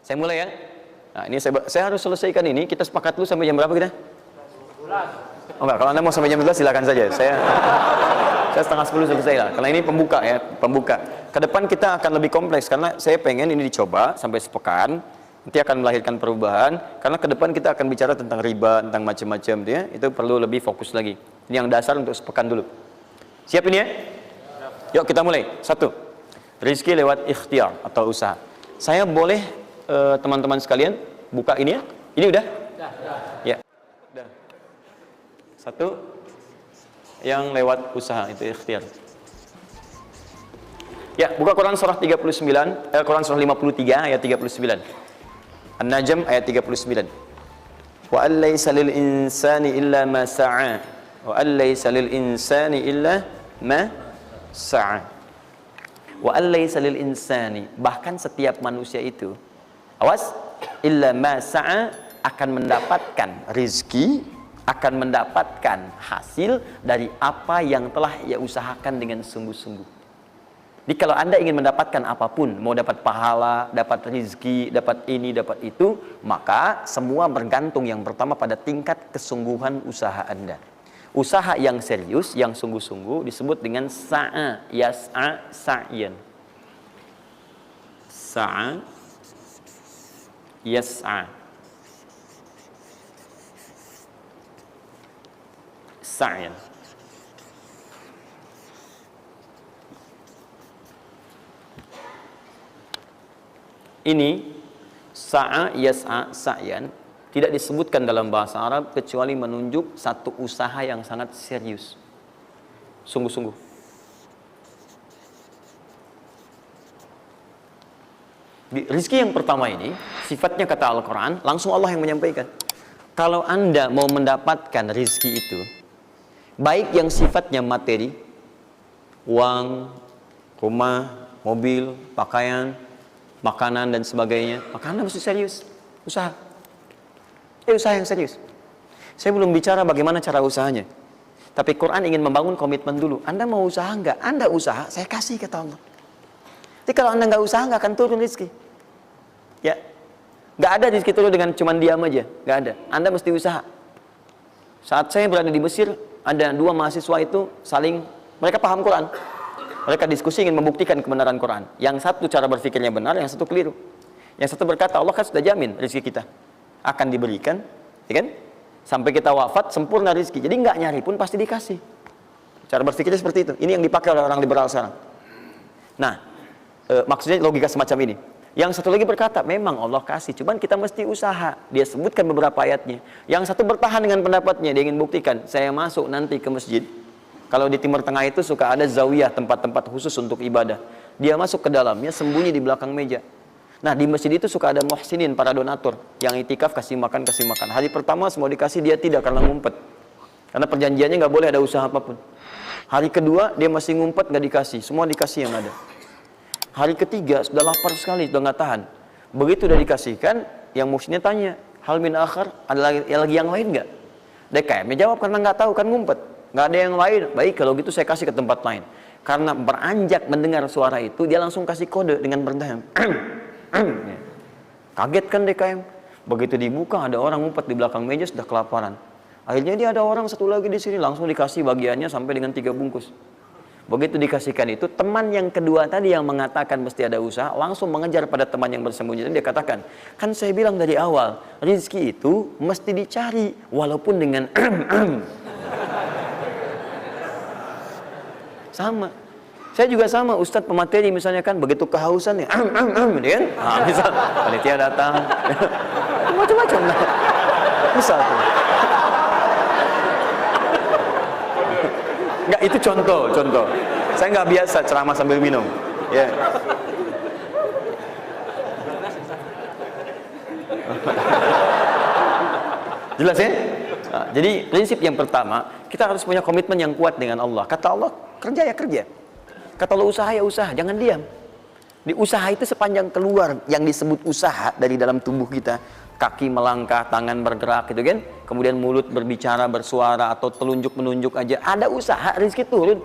Saya mulai ya. Nah, ini saya harus selesaikan ini. Kita sepakat dulu sampai jam berapa kita? Oh enggak, kalau Anda mau sampai jam 12 silakan saja. Saya setengah 10 selesai lah. Karena ini pembuka ya, pembuka. Ke depan kita akan lebih kompleks karena saya pengen ini dicoba sampai sepekan. Nanti akan melahirkan perubahan. Karena ke depan kita akan bicara tentang riba, tentang macam-macam ya. Itu perlu lebih fokus lagi. Ini yang dasar untuk sepekan dulu. Siap ini ya? Yuk kita mulai. 1. Rizki lewat ikhtiar atau usaha. Saya boleh teman-teman sekalian buka ini ya? Ini udah? Ya. Udah. 1 yang lewat usaha itu ikhtiar. Ya, buka Quran surah 39, Quran surah 53 ayat 39. An-Najm ayat 39. Wa allaysa lil insani illa ma sa'a. Wa allaysa lil insani illa ma sa'a. Wa allaysa lil insani, bahkan setiap manusia itu, awas, illa ma sa'a, akan mendapatkan rizki, akan mendapatkan hasil dari apa yang telah ia usahakan dengan sungguh-sungguh. Jadi kalau Anda ingin mendapatkan apapun, mau dapat pahala, dapat rizki, dapat ini, dapat itu, maka semua bergantung yang pertama pada tingkat kesungguhan usaha Anda. Usaha yang serius, yang sungguh-sungguh disebut dengan sa'a, yas'a, sa'yan. Sa'a, yas'a. Sa'yan. Ini sa'a, yas'a, sa'yan tidak disebutkan dalam bahasa Arab kecuali menunjuk satu usaha yang sangat serius, sungguh-sungguh. Rizki yang pertama ini sifatnya kata Al-Quran, langsung Allah yang menyampaikan. Kalau Anda mau mendapatkan rizki itu, baik yang sifatnya materi, uang, rumah, mobil, pakaian, makanan dan sebagainya, maka Anda mesti serius usaha. Usaha yang serius. Saya belum bicara bagaimana cara usahanya, tapi Quran ingin membangun komitmen dulu. Anda mau usaha enggak? Anda usaha, saya kasih kata Allah. Jadi kalau Anda nggak usaha, nggak akan turun rezeki. Ya, nggak ada rezeki turun dengan cuman diam aja, nggak ada. Anda mesti usaha. Saat saya berada di Mesir, ada 2 mahasiswa itu saling, mereka paham Quran. Mereka diskusi ingin membuktikan kebenaran Quran. Yang satu cara berpikirnya benar, yang satu keliru. Yang satu berkata, Allah kan sudah jamin rezeki kita akan diberikan, ya kan? Sampai kita wafat sempurna rezeki. Jadi nggak nyari pun pasti dikasih. Cara berpikirnya seperti itu. Ini yang dipakai oleh orang liberal sekarang. Nah, maksudnya logika semacam ini. Yang satu lagi berkata, memang Allah kasih, cuman kita mesti usaha. Dia sebutkan beberapa ayatnya. Yang satu bertahan dengan pendapatnya, dia ingin buktikan, saya masuk nanti ke masjid. Kalau di Timur Tengah itu suka ada zawiyah, tempat-tempat khusus untuk ibadah. Dia masuk ke dalamnya, sembunyi di belakang meja. Nah, di masjid itu suka ada muhsinin, para donatur, yang itikaf kasih makan, kasih makan. Hari pertama semua dikasih, dia tidak, karena ngumpet. Karena perjanjiannya nggak boleh ada usaha apapun. Hari kedua dia masih ngumpet, nggak dikasih, semua dikasih yang ada. Hari ketiga sudah lapar sekali, sudah nggak tahan. Begitu udah dikasihkan, yang muhsinnya tanya, hal min akhar, ada lagi yang lain nggak? DKM-nya jawab karena nggak tahu, kan ngumpet, nggak ada yang lain. Baik, kalau gitu saya kasih ke tempat lain. Karena beranjak mendengar suara itu, dia langsung kasih kode dengan berdahan. Kaget kan DKM. Begitu dibuka, ada orang ngumpet di belakang meja, sudah kelaparan. Akhirnya dia ada orang satu lagi di sini, langsung dikasih bagiannya sampai dengan 3 bungkus. Begitu dikasihkan itu, teman yang kedua tadi yang mengatakan mesti ada usaha, langsung mengejar pada teman yang bersembunyi. Dan dia katakan, kan saya bilang dari awal, rezeki itu mesti dicari, walaupun dengan sama. Saya juga sama, Ustadz pemateri misalnya kan, begitu kehausan ya, kan? Nah, misal, panitia datang, macam-macam lah. Misal tuh. Enggak, itu contoh. Saya nggak biasa ceramah sambil minum. Ya. Yeah. Jelas ya? Nah, jadi prinsip yang pertama, kita harus punya komitmen yang kuat dengan Allah. Kata Allah, kerja ya kerja. Kata Allah, usaha ya usaha, jangan diam. Di usaha itu sepanjang keluar yang disebut usaha dari dalam tubuh kita, kaki melangkah, tangan bergerak gitu kan, kemudian mulut berbicara, bersuara, atau telunjuk menunjuk aja, ada usaha, rezeki turun.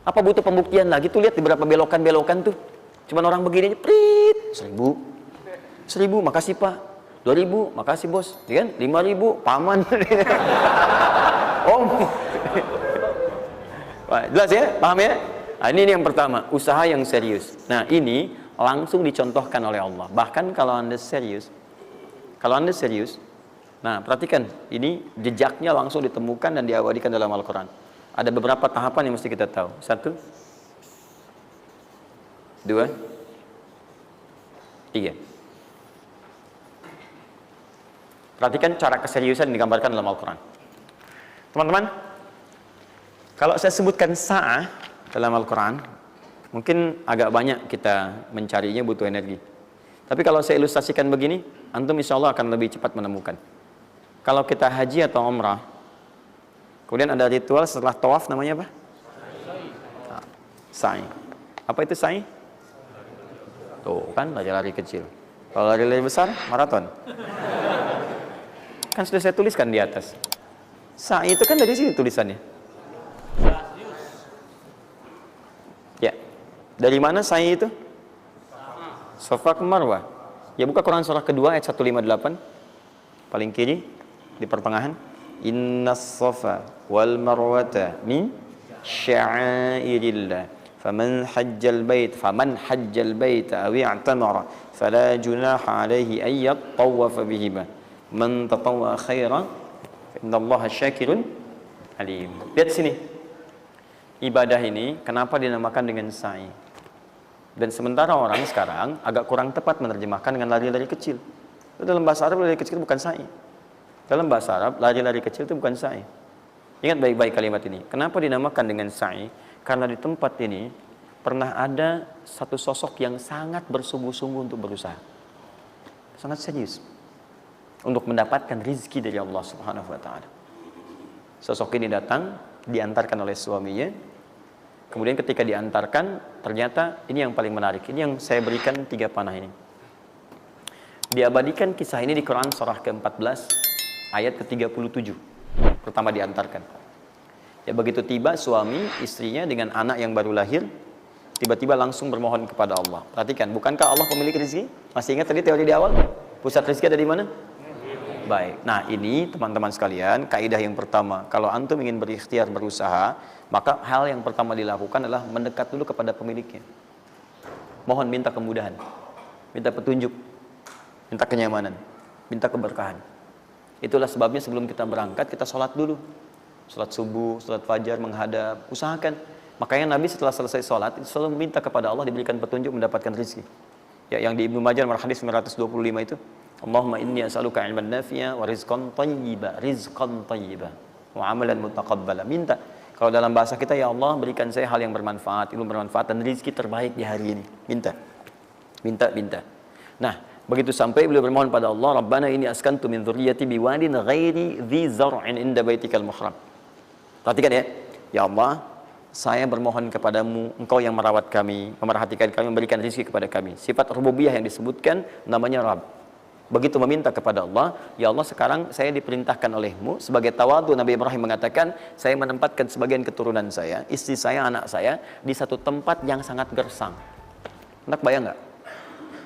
Apa butuh pembuktian lagi? Tuh lihat di beberapa belokan-belokan tuh, cuman orang begini aja, prit, 1000, 1.000, makasih Pak. 2.000, makasih bos. Ya kan? 5.000, paman. Om. Wah, jelas ya? Paham ya? Nah, ini yang pertama, usaha yang serius. Nah, ini langsung dicontohkan oleh Allah. Bahkan kalau Anda serius, nah perhatikan, ini jejaknya langsung ditemukan dan diabadikan dalam Al-Quran. Ada beberapa tahapan yang mesti kita tahu. 1, 2, 3. Perhatikan cara keseriusan yang digambarkan dalam Al-Quran. Teman-teman, kalau saya sebutkan sa'ah dalam Al-Quran, mungkin agak banyak kita mencarinya, butuh energi. Tapi kalau saya ilustrasikan begini, antum insya Allah akan lebih cepat menemukan. Kalau kita haji atau umrah, kemudian ada ritual setelah tawaf, namanya apa? Sa'i. Apa itu sa'i? Tuh kan, lari-lari kecil. Kalau lari-lari besar, maraton. Kan sudah saya tuliskan di atas. Sa'i itu kan dari sini tulisannya. Ya. Dari mana sa'i itu? Safa ke Marwah. Ya, buka Quran surah kedua ayat 158. Paling kiri di pertengahan. Innas safa wal marwata min sya'airillah. Faman hajjal bait aw i'tamara fala junaha alaihi ay yattawafa bihima. Man tatawwa khairan innallaha syakirun alim. Lihat sini. Ibadah ini kenapa dinamakan dengan sa'i? Dan sementara orang sekarang agak kurang tepat menerjemahkan dengan lari-lari kecil. Dalam bahasa Arab lari kecil bukan sa'i. Dalam bahasa Arab lari-lari kecil itu bukan sa'i. Ingat baik-baik kalimat ini. Kenapa dinamakan dengan sa'i? Karena di tempat ini pernah ada satu sosok yang sangat bersungguh-sungguh untuk berusaha. Sangat serius. Untuk mendapatkan rizki dari Allah Subhanahu wa ta'ala. Sosok ini datang, diantarkan oleh suaminya. Kemudian ketika diantarkan, ternyata ini yang paling menarik. Ini yang saya berikan 3 panah ini. Diabadikan kisah ini di Quran surah ke-14 ayat ke-37. Pertama diantarkan. Ya, begitu tiba suami, istrinya dengan anak yang baru lahir, tiba-tiba langsung bermohon kepada Allah. Perhatikan, bukankah Allah pemilik rezeki? Masih ingat tadi teori di awal? Pusat rezeki ada di mana? Baik. Nah, ini teman-teman sekalian, kaidah yang pertama, kalau antum ingin berikhtiar berusaha, maka hal yang pertama dilakukan adalah mendekat dulu kepada pemiliknya. Mohon minta kemudahan, minta petunjuk, minta kenyamanan, minta keberkahan. Itulah sebabnya sebelum kita berangkat, kita sholat dulu. Sholat subuh, sholat fajar, menghadap, usahakan. Makanya Nabi setelah selesai sholat, itu selalu meminta kepada Allah diberikan petunjuk mendapatkan rezeki. Ya, yang di Ibnu Majah nomor hadis 925 itu, Allahumma inni as'aluka ilman nafi'a wa rizqan thayyiba wa amalan mutaqabbala. Minta. Kalau dalam bahasa kita, ya Allah berikan saya hal yang bermanfaat, ilmu bermanfaat dan rezeki terbaik di hari ini. Minta. Nah, begitu sampai beliau bermohon pada Allah, Rabbana inni askantu min dzurriyyati biwadin ghairi dzi zar'in inda baitikal muhram. Perhatikan ya. Ya Allah, saya bermohon kepadamu, engkau yang merawat kami, memerhatikan kami, memberikan rezeki kepada kami. Sifat rububiyah yang disebutkan namanya Rabb. Begitu meminta kepada Allah, ya Allah sekarang saya diperintahkan olehmu sebagai tawadu. Nabi Ibrahim mengatakan, saya menempatkan sebagian keturunan saya, istri saya, anak saya di satu tempat yang sangat gersang. Anda bayang nggak?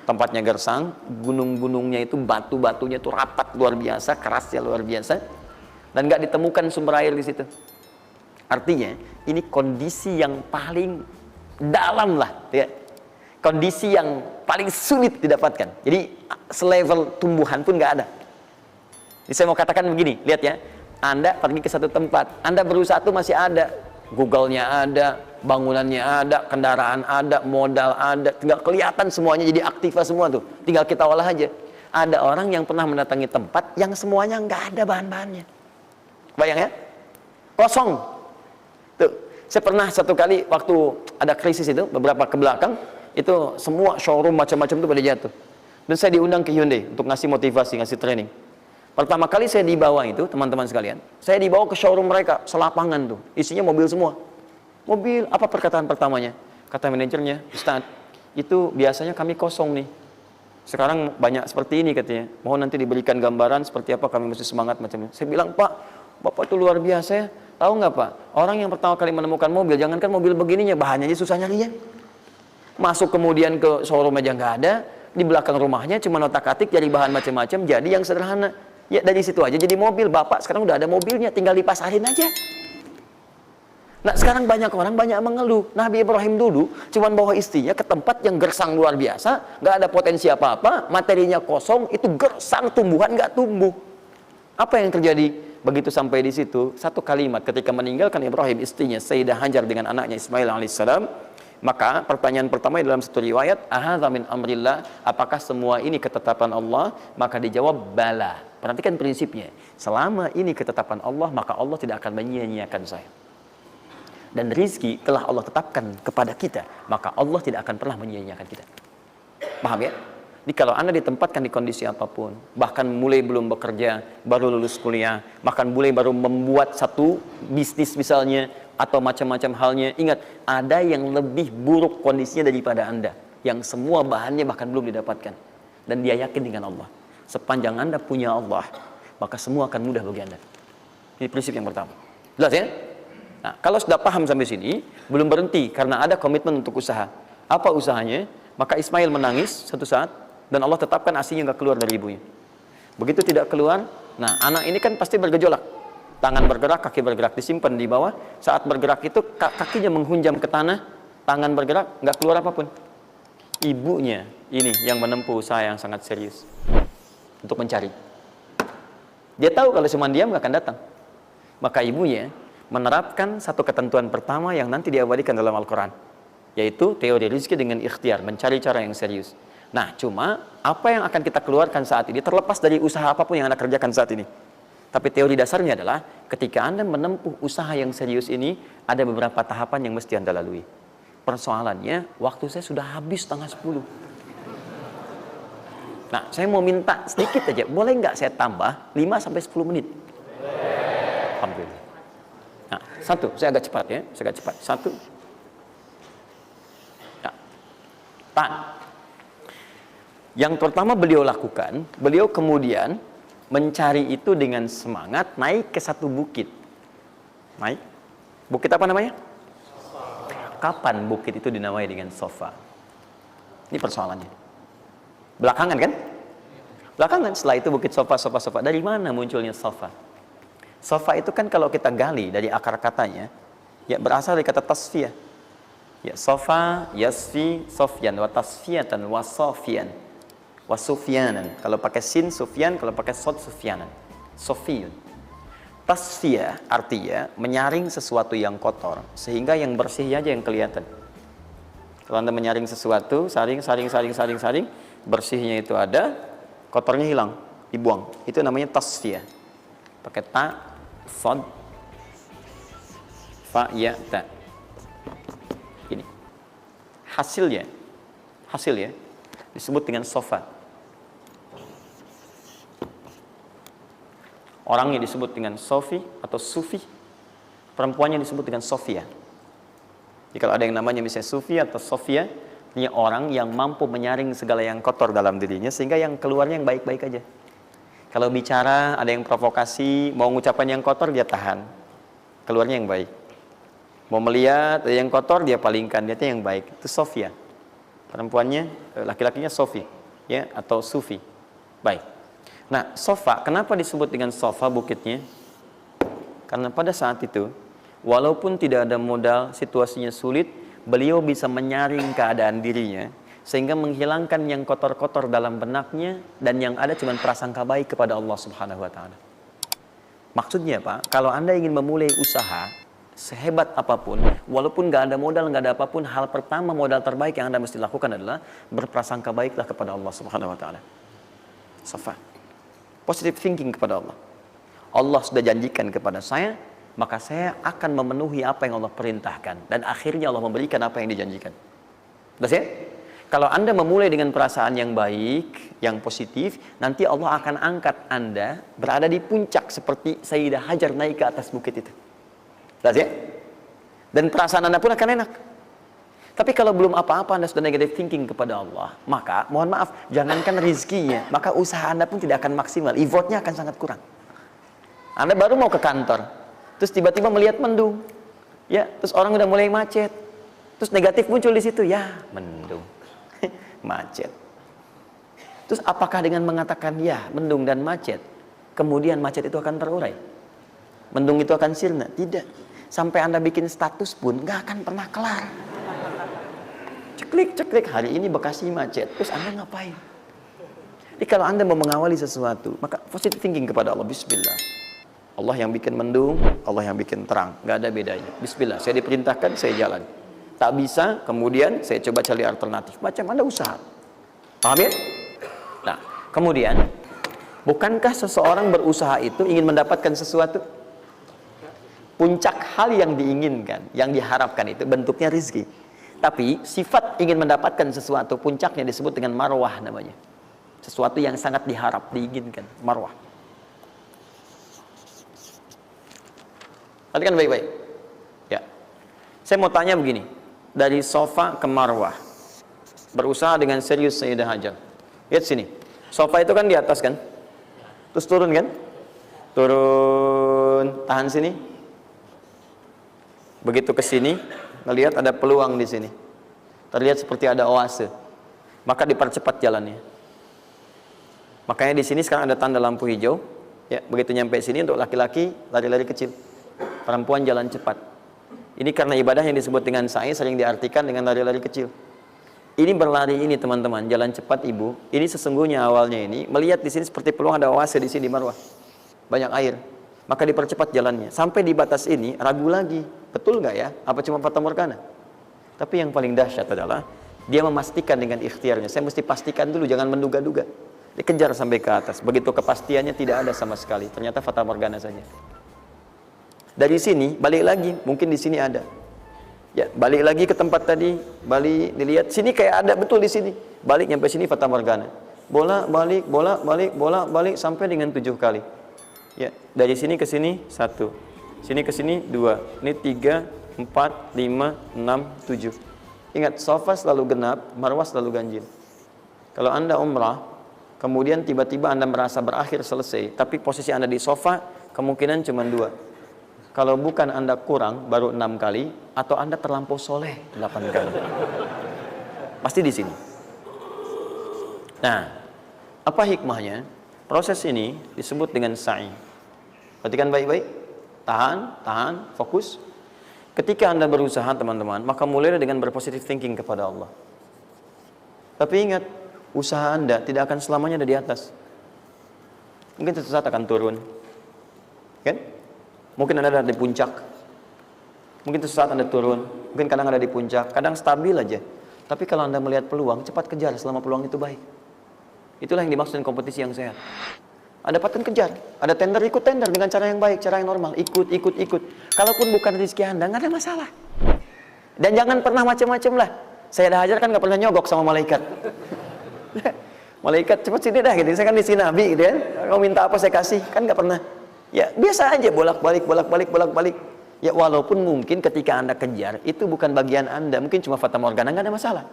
Tempatnya gersang, gunung-gunungnya itu, batu-batunya itu rapat luar biasa, kerasnya luar biasa, dan nggak ditemukan sumber air di situ. Artinya ini kondisi yang paling dalam lah, ya. Kondisi yang paling sulit didapatkan. Jadi selevel tumbuhan pun nggak ada. Jadi saya mau katakan begini, lihat ya. Anda pergi ke satu tempat, Anda berusaha tuh masih ada, Google-nya ada, bangunannya ada, kendaraan ada, modal ada, tinggal kelihatan semuanya jadi aktiva semua tuh. Tinggal kita olah aja. Ada orang yang pernah mendatangi tempat yang semuanya nggak ada bahan-bahannya. Bayang ya? Kosong. Tuh, saya pernah satu kali waktu ada krisis itu beberapa ke belakang, itu semua showroom macam-macam itu pada jatuh. Dan saya diundang ke Hyundai untuk ngasih motivasi, ngasih training. Pertama kali saya dibawa itu, teman-teman sekalian, saya dibawa ke showroom mereka, selapangan tuh, isinya mobil semua. Mobil, apa perkataan pertamanya? Kata manajernya, Ustaz, itu biasanya kami kosong nih. Sekarang banyak seperti ini katanya. Mohon nanti diberikan gambaran seperti apa kami mesti semangat macam ini. Saya bilang, Pak, Bapak itu luar biasa ya. Tahu nggak Pak? Orang yang pertama kali menemukan mobil, jangankan mobil begininya, bahannya aja susah nyarinya. Masuk kemudian ke showroom aja nggak ada. Di belakang rumahnya cuma otak-atik jadi bahan macam-macam, jadi yang sederhana. Ya dari situ aja jadi mobil. Bapak sekarang udah ada mobilnya, tinggal dipasarin aja. Nah sekarang banyak orang banyak mengeluh. Nabi Ibrahim dulu cuma bawa istrinya ke tempat yang gersang luar biasa, nggak ada potensi apa-apa, materinya kosong, itu gersang, tumbuhan nggak tumbuh. Apa yang terjadi? Begitu sampai di situ, satu kalimat ketika meninggalkan Ibrahim istrinya Sayyidah Hajar dengan anaknya Ismail alaihissalam, maka pertanyaan pertama dalam satu riwayat, ahadza min amrillah, apakah semua ini ketetapan Allah? Maka dijawab bala. Perhatikan prinsipnya, selama ini ketetapan Allah, maka Allah tidak akan menyia-nyiakan saya. Dan rizki telah Allah tetapkan kepada kita, maka Allah tidak akan pernah menyia-nyiakan kita. Paham ya? Jadi kalau Anda ditempatkan di kondisi apapun, bahkan mulai belum bekerja, baru lulus kuliah, bahkan mulai baru membuat satu bisnis misalnya, atau macam-macam halnya, ingat, ada yang lebih buruk kondisinya daripada Anda, yang semua bahannya bahkan belum didapatkan. Dan dia yakin dengan Allah. Sepanjang Anda punya Allah, maka semua akan mudah bagi Anda. Ini prinsip yang pertama. Jelas ya? Nah, kalau sudah paham sampai sini, belum berhenti karena ada komitmen untuk usaha. Apa usahanya? Maka Ismail menangis satu saat, dan Allah tetapkan asinya nggak keluar dari ibunya. Begitu tidak keluar, nah anak ini kan pasti bergejolak. Tangan bergerak, kaki bergerak, disimpan di bawah. Saat bergerak itu kakinya menghunjam ke tanah, tangan bergerak, nggak keluar apapun. Ibunya ini yang menempuh usaha yang sangat serius untuk mencari. Dia tahu kalau cuma diam nggak akan datang. Maka ibunya menerapkan satu ketentuan pertama yang nanti diabadikan dalam Al-Quran, yaitu teori rezeki dengan ikhtiar, mencari cara yang serius. Nah, cuma apa yang akan kita keluarkan saat ini terlepas dari usaha apapun yang Anda kerjakan saat ini. Tapi teori dasarnya adalah ketika Anda menempuh usaha yang serius ini, ada beberapa tahapan yang mesti Anda lalui. Persoalannya, waktu saya sudah habis 9:30. Nah, saya mau minta sedikit aja, boleh nggak saya tambah 5-10 menit? Alhamdulillah. Nah, satu, saya agak cepat ya, saya agak cepat. Satu. Nah, tahan. Yang pertama beliau lakukan, beliau kemudian mencari itu dengan semangat, naik ke satu bukit. Naik. Bukit apa namanya? Kapan bukit itu dinamai dengan Sofa? Ini persoalannya. Belakangan kan? Belakangan, setelah itu bukit Sofa. Dari mana munculnya Sofa? Sofa itu kan kalau kita gali dari akar katanya, ya berasal dari kata tasfiyah. Ya, Sofa, yasfi, sofyan, wa tasfiyatan, wa sofian. Wasufyanan, kalau pakai sin Sufyan, kalau pakai sod Sufyanan, Sofiyun. Tasfiyah artinya menyaring sesuatu yang kotor sehingga yang bersih aja yang kelihatan. Kalau Anda menyaring sesuatu, saring, bersihnya itu ada, kotornya hilang, dibuang. Itu namanya tasfiyah. Pakai ta, sod, fa, ya, ta. Ini hasilnya disebut dengan sofa. Orangnya disebut dengan Sofi atau Sufi, perempuannya disebut dengan Sofia. Jadi kalau ada yang namanya misalnya Sufi atau Sofia, ini orang yang mampu menyaring segala yang kotor dalam dirinya sehingga yang keluarnya yang baik-baik aja. Kalau bicara ada yang provokasi, mau ngucapkan yang kotor dia tahan, keluarnya yang baik. Mau melihat ada yang kotor dia palingkan, dia yang baik. Itu Sofia. Perempuannya, laki-lakinya Sofi, ya, atau Sufi. Baik. Nah, Sofa, kenapa disebut dengan Sofa bukitnya? Karena pada saat itu, walaupun tidak ada modal, situasinya sulit, beliau bisa menyaring keadaan dirinya, sehingga menghilangkan yang kotor-kotor dalam benaknya, dan yang ada cuma prasangka baik kepada Allah Subhanahu wa Ta'ala. Maksudnya Pak, kalau Anda ingin memulai usaha, sehebat apapun, walaupun nggak ada modal, nggak ada apapun, hal pertama modal terbaik yang Anda mesti lakukan adalah berprasangka baiklah kepada Allah Subhanahu wa Ta'ala. Sofa. Positive thinking kepada Allah. Allah sudah janjikan kepada saya, maka saya akan memenuhi apa yang Allah perintahkan. Dan akhirnya Allah memberikan apa yang dijanjikan. Jelas ya? Kalau Anda memulai dengan perasaan yang baik, yang positif, nanti Allah akan angkat Anda berada di puncak seperti Sayyidah Hajar naik ke atas bukit itu. Jelas ya? Dan perasaan Anda pun akan enak. Tapi kalau belum apa-apa Anda sudah negative thinking kepada Allah, maka mohon maaf, jangankan rizkinya, maka usaha Anda pun tidak akan maksimal, effortnya akan sangat kurang. Anda baru mau ke kantor, terus tiba-tiba melihat mendung, ya, terus orang udah mulai macet, terus negatif muncul di situ, ya mendung, macet. Terus apakah dengan mengatakan ya mendung dan macet, kemudian macet itu akan terurai? Mendung itu akan sirna? Tidak. Sampai Anda bikin status pun nggak akan pernah kelar. Ceklik, hari ini Bekasi macet. Terus Anda ngapain? Jadi kalau Anda mau mengawali sesuatu, maka positive thinking kepada Allah. Bismillah. Allah yang bikin mendung, Allah yang bikin terang. Nggak ada bedanya. Bismillah, saya diperintahkan, saya jalan. Tak bisa, kemudian saya coba cari alternatif. Macam Anda usaha. Paham ya? Nah, kemudian, bukankah seseorang berusaha itu ingin mendapatkan sesuatu? Puncak hal yang diinginkan, yang diharapkan itu bentuknya rizki. Tapi sifat ingin mendapatkan sesuatu, puncaknya disebut dengan marwah namanya. Sesuatu yang sangat diharap, diinginkan, marwah. Perhatikan baik-baik. Ya. Saya mau tanya begini, dari sofa ke marwah, berusaha dengan serius Sayyidah Hajar. Lihat sini, sofa itu kan di atas kan, terus turun kan, turun, tahan sini. Begitu ke sini, ngelihat ada peluang di sini, terlihat seperti ada oase, maka dipercepat jalannya. Makanya di sini sekarang ada tanda lampu hijau. Ya, begitu nyampe sini untuk laki-laki lari-lari kecil, perempuan jalan cepat. Ini karena ibadah yang disebut dengan sa'i sering diartikan dengan lari-lari kecil. Ini berlari ini teman-teman, jalan cepat ibu. Ini sesungguhnya awalnya ini melihat di sini seperti peluang ada oase di sini di marwah, banyak air, maka dipercepat jalannya. Sampai di batas ini ragu lagi, betul nggak ya? Apa cuma fata morgana? Tapi yang paling dahsyat adalah dia memastikan dengan ikhtiarnya. Saya mesti pastikan dulu, jangan menduga-duga. Dikejar sampai ke atas. Begitu kepastiannya tidak ada sama sekali. Ternyata fata morgana saja. Dari sini balik lagi, mungkin di sini ada. Ya, balik lagi ke tempat tadi, balik dilihat sini kayak ada betul di sini. Balik nyampe sini fata morgana. Bola balik, bola balik, bola balik sampai dengan 7 kali. Ya, dari sini ke sini 1. Sini ke sini 2. Ini 3, 4, 5, 6, 7. Ingat, sofa selalu genap, marwah selalu ganjil. Kalau Anda umrah, kemudian tiba-tiba Anda merasa berakhir selesai, tapi posisi Anda di sofa kemungkinan cuma 2. Kalau bukan Anda kurang baru 6 kali, atau Anda terlampau soleh 8 kali. Pasti di sini. Nah, apa hikmahnya? Proses ini disebut dengan sa'i. Perhatikan baik-baik. Tahan, fokus. Ketika Anda berusaha teman-teman, maka mulailah dengan berpositive thinking kepada Allah. Tapi ingat, usaha Anda tidak akan selamanya ada di atas. Mungkin suatu saat akan turun. Kan? Mungkin Anda ada di puncak. Mungkin suatu saat Anda turun. Mungkin kadang ada di puncak, kadang stabil aja. Tapi kalau Anda melihat peluang, cepat kejar selama peluang itu baik. Itulah yang dimaksud dengan kompetisi yang sehat. Ada dapatkan kejar, ada tender, ikut tender dengan cara yang baik, cara yang normal, ikut. Kalaupun bukan rezeki Anda, nggak ada masalah. Dan jangan pernah macam-macam lah. Saya dah Hajar kan nggak pernah nyogok sama malaikat. Malaikat cepat sini dah gitu. Saya kan di sini Nabi gitu kan. Kau minta apa saya kasih, kan nggak pernah. Ya biasa aja bolak-balik. Ya walaupun mungkin ketika Anda kejar itu bukan bagian Anda, mungkin cuma fata morgana, nggak ada masalah.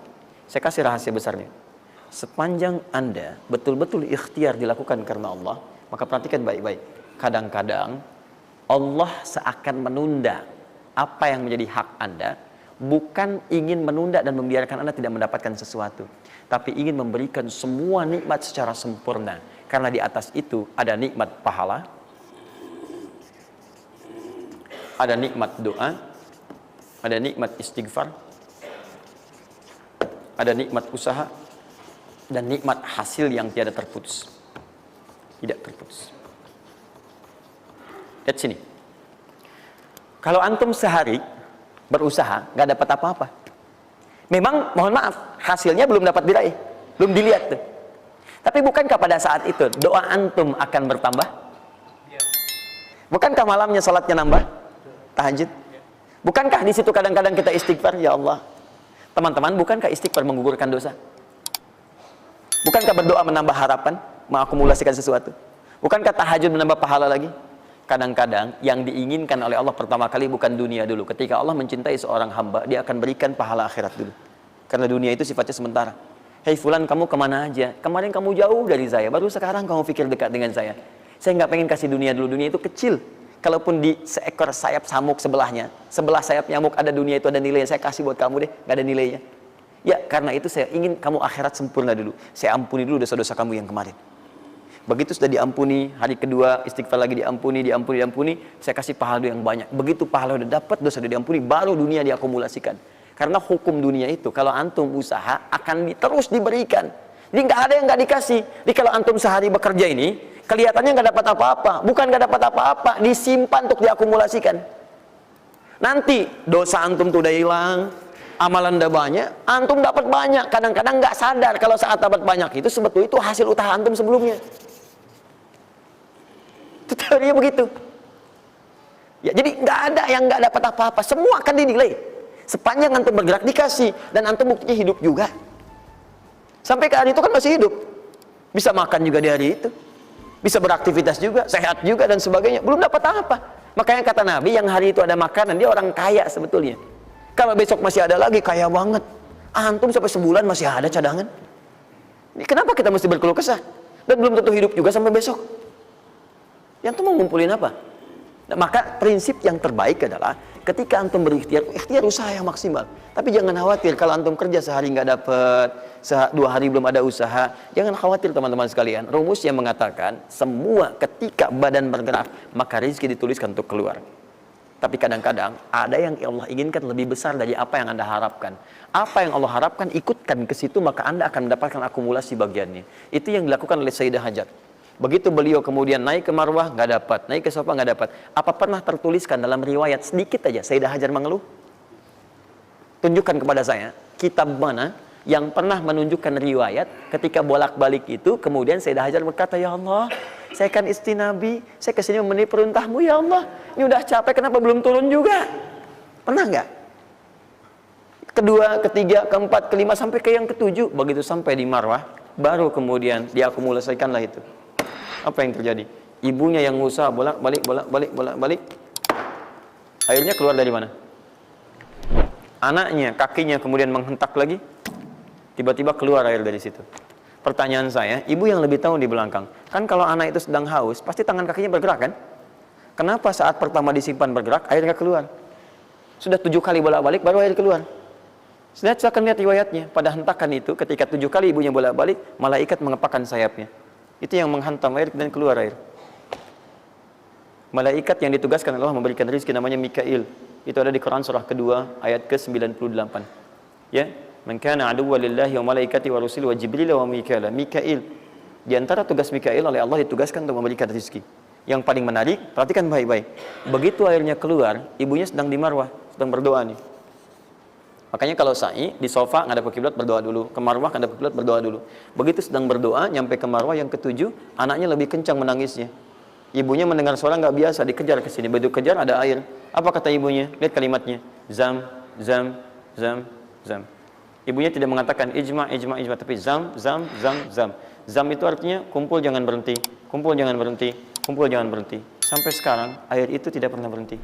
Saya kasih rahasia besarnya. Sepanjang Anda betul-betul ikhtiar dilakukan karena Allah, maka perhatikan baik-baik. Kadang-kadang Allah seakan menunda apa yang menjadi hak Anda, bukan ingin menunda dan membiarkan Anda tidak mendapatkan sesuatu, tapi ingin memberikan semua nikmat secara sempurna. Karena di atas itu ada nikmat pahala, ada nikmat doa, ada nikmat istighfar, ada nikmat usaha, dan nikmat hasil yang tiada terputus. Tidak terputus. Lihat sini. Kalau antum sehari berusaha, nggak dapat apa-apa. Memang, mohon maaf, hasilnya belum dapat diraih. Belum dilihat tuh. Tapi bukankah pada saat itu, doa antum akan bertambah? Bukankah malamnya salatnya nambah? Tahajud? Bukankah di situ kadang-kadang kita istighfar? Ya Allah. Teman-teman, bukankah istighfar menggugurkan dosa? Bukankah berdoa menambah harapan, mengakumulasikan sesuatu? Bukankah tahajud menambah pahala lagi? Kadang-kadang yang diinginkan oleh Allah pertama kali bukan dunia dulu. Ketika Allah mencintai seorang hamba, dia akan berikan pahala akhirat dulu. Karena dunia itu sifatnya sementara. Hei fulan, kamu kemana aja? Kemarin kamu jauh dari saya, baru sekarang kamu pikir dekat dengan saya. Saya nggak pengen kasih dunia dulu, dunia itu kecil. Kalaupun di seekor sayap samuk sebelahnya, sebelah sayap nyamuk ada dunia itu ada nilainya, saya kasih buat kamu deh, nggak ada nilainya. Ya, karena itu saya ingin kamu akhirat sempurna dulu. Saya ampuni dulu dosa-dosa kamu yang kemarin. Begitu sudah diampuni, hari kedua istighfar lagi diampuni, saya kasih pahala yang banyak. Begitu pahala udah dapat, dosa udah diampuni, baru dunia diakumulasikan. Karena hukum dunia itu, kalau antum usaha akan terus diberikan. Jadi nggak ada yang nggak dikasih. Jadi kalau antum sehari bekerja ini, kelihatannya nggak dapat apa-apa. Bukan nggak dapat apa-apa, disimpan untuk diakumulasikan. Nanti dosa antum tuh udah hilang, amalan udah banyak, antum dapat banyak. Kadang-kadang nggak sadar kalau saat dapat banyak itu sebetulnya itu hasil usaha antum sebelumnya. Itu teorinya begitu. Ya, jadi nggak ada yang nggak dapat apa-apa, semua akan dinilai. Sepanjang antum bergerak dikasih, dan antum buktinya hidup juga. Sampai ke hari itu kan masih hidup, bisa makan juga di hari itu, bisa beraktivitas juga, sehat juga dan sebagainya. Belum dapat apa. Makanya kata Nabi, yang hari itu ada makanan, dia orang kaya sebetulnya. Kalau besok masih ada lagi, kaya banget. Antum sampai sebulan masih ada cadangan. Kenapa kita mesti berkeluh kesah? Dan belum tentu hidup juga sampai besok. Yang tuh mau ngumpulin apa? Nah, maka prinsip yang terbaik adalah ketika antum berikhtiar, ikhtiar usaha yang maksimal. Tapi jangan khawatir kalau antum kerja sehari nggak dapat, 2 hari belum ada usaha. Jangan khawatir teman-teman sekalian. Rumus yang mengatakan semua ketika badan bergerak, maka rezeki dituliskan untuk keluar. Tapi kadang-kadang ada yang Allah inginkan lebih besar dari apa yang Anda harapkan. Apa yang Allah harapkan, ikutkan ke situ, maka Anda akan mendapatkan akumulasi bagiannya. Itu yang dilakukan oleh Sayyidah Hajar. Begitu beliau kemudian naik ke Marwah, nggak dapat, naik ke Safa, nggak dapat. Apa pernah tertuliskan dalam riwayat sedikit aja Sayyidah Hajar mengeluh? Tunjukkan kepada saya kitab mana yang pernah menunjukkan riwayat ketika bolak-balik itu, kemudian Sayyidah Hajar berkata, ya Allah, saya kan istri Nabi, saya kesini memenuhi perintahmu, ya Allah, ini udah capek, kenapa belum turun juga? Pernah nggak? Kedua, ketiga, keempat, kelima, sampai ke yang ketujuh. Begitu sampai di Marwah, baru kemudian diakumulasikanlah itu. Apa yang terjadi? Ibunya yang usaha bolak-balik. Akhirnya keluar dari mana? Anaknya, kakinya kemudian menghentak lagi. Tiba-tiba keluar air dari situ. Pertanyaan saya, ibu yang lebih tahu di belakang. Kan kalau anak itu sedang haus, pasti tangan kakinya bergerak kan? Kenapa saat pertama disimpan bergerak, air nggak keluar? Sudah 7 kali bolak-balik, baru air keluar. Sudah, silakan lihat riwayatnya. Pada hentakan itu, ketika 7 kali ibunya bolak-balik, malaikat mengepakkan sayapnya. Itu yang menghantam air dan keluar air. Malaikat yang ditugaskan Allah memberikan rezeki namanya Mikail. Itu ada di Quran surah kedua ayat ke-98. Ya, man kana aduwwan lillahi wa malaikati wa rusuli wa jibril wa mikail. Mikail. Di antara tugas Mikail oleh Allah ditugaskan untuk memberikan rezeki. Yang paling menarik, perhatikan baik-baik. Begitu airnya keluar, ibunya sedang di Marwah, sedang berdoa nih. Makanya kalau sa'i di sofa ngadep ke kiblat berdoa dulu, ke Marwah ngadep ke kiblat berdoa dulu. Begitu sedang berdoa nyampe ke Marwah yang ketujuh, anaknya lebih kencang menangisnya. Ibunya mendengar suara nggak biasa, dikejar ke sini. Begitu kejar ada air. Apa kata ibunya? Lihat kalimatnya. Zam, zam, zam, zam. Ibunya tidak mengatakan ijma, tapi zam, zam, zam, zam. Zam itu artinya kumpul jangan berhenti, kumpul jangan berhenti, kumpul jangan berhenti. Sampai sekarang air itu tidak pernah berhenti.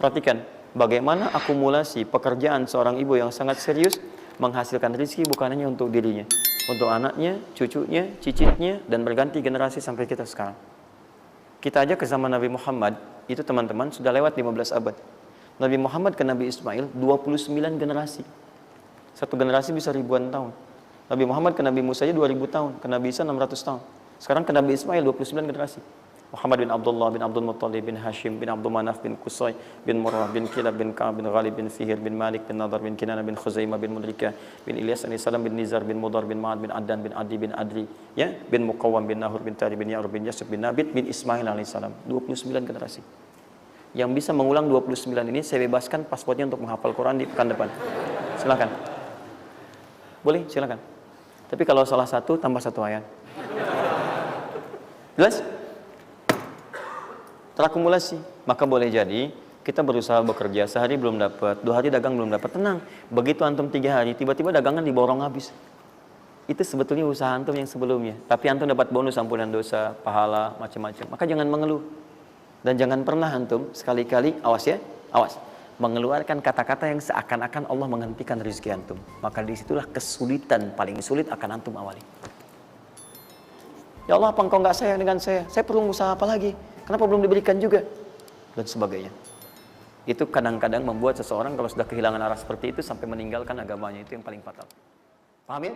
Perhatikan bagaimana akumulasi pekerjaan seorang ibu yang sangat serius menghasilkan rezeki bukan hanya untuk dirinya, untuk anaknya, cucunya, cicitnya, dan berganti generasi sampai kita sekarang. Kita aja ke zaman Nabi Muhammad, itu teman-teman sudah lewat 15 abad. Nabi Muhammad ke Nabi Ismail 29 generasi. Satu generasi bisa ribuan tahun. Nabi Muhammad ke Nabi Musa aja 2000 tahun, ke Nabi Isa 600 tahun. Sekarang ke Nabi Ismail 29 generasi. Muhammad bin Abdullah bin Abdul Muttalib bin Hashim bin Abdul Manaf bin Qusay bin Murrah bin Kilab bin Ka'ab bin Ghalib bin Fihir bin Malik bin Nadar bin Kinana bin Khuzaimah bin Mudrika bin Ilyas bin Salam bin Nizar bin Mudar bin Ma'ad bin Addan bin Adi bin Adri, ya, bin Muqawwam bin Nahur bin Tari bin Ya'rub bin Yasub bin Nabit bin Ismail alaihissalam. 29 generasi. Yang bisa mengulang 29 ini saya bebaskan paspornya untuk menghafal Quran di pekan depan. Silakan. Boleh, silakan. Tapi kalau salah satu tambah satu ayat. Jelas? Terakumulasi. Maka boleh jadi kita berusaha bekerja, sehari belum dapat, 2 hari dagang belum dapat, tenang. Begitu antum 3 hari, tiba-tiba dagangan diborong habis. Itu sebetulnya usaha antum yang sebelumnya. Tapi antum dapat bonus ampunan dosa, pahala, macam-macam. Maka jangan mengeluh. Dan jangan pernah antum sekali-kali, awas ya, awas, mengeluarkan kata-kata yang seakan-akan Allah menghentikan rezeki antum. Maka disitulah kesulitan paling sulit akan antum awali. Ya Allah, apa engkau nggak sayang dengan saya? Saya perlu usaha apa lagi? Kenapa belum diberikan juga? Dan sebagainya. Itu kadang-kadang membuat seseorang kalau sudah kehilangan arah seperti itu sampai meninggalkan agamanya, itu yang paling fatal. Paham ya?